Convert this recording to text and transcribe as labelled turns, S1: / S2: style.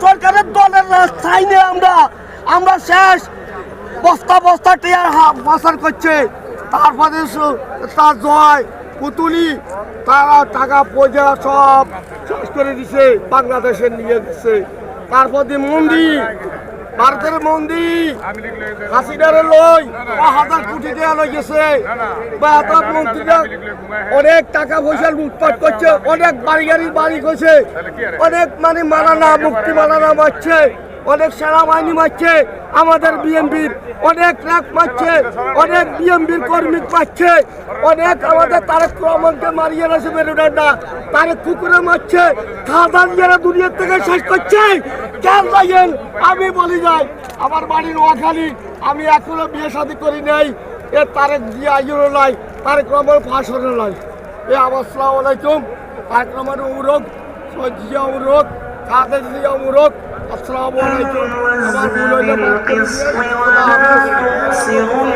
S1: সরকারের দলের রাস্তায় নিয়ে আমরা শেষ বস্তা বস্তা টিয়ার পাচার করছে। তারপরে তার জয় পুতুলি তারা টাকা পয়সা সব শেষ করে দিছে, বাংলাদেশে নিয়ে গেছে। তারপরে মন্দির, ভারতের মন্দির হাসিনারে লই 1000 কোটি টাকা লই গেছে। মন্ত্রীরা অনেক টাকা পয়সা লুটপাট করছে, অনেক বাড়ি করছে, অনেক মানে মালানা মুক্তি মালানা মারছে, অনেক সেনাবাহিনী মারছে, আমাদের বিএমপির অনেক রাগ মারছে, অনেক বিএমপির কর্মী মারছে, অনেক আমাদের তারেক রহমানকে মারিয়ে রয়েছে মেরুদণ্ডা, তারেক কুকুরে মারছে, খাদা দিয়ে দুনিয়ার থেকে শেষ করছে। কেন লাগেন আমি বলি যাই, আমার বাড়ি নোয়াখালী, আমি এখনো বিয়ে শাদী করি নাই। এ তারেক দিয়ে আইও নাই, তারেক রহমান ফাঁস হলো নাই। এ আসসালামু আলাইকুম, তারেক রহমান অনুরোধ, জিয়া অনুরোধ, কাদের জিয়া অনুরোধ। আসসালামু আলাইকুম। আমার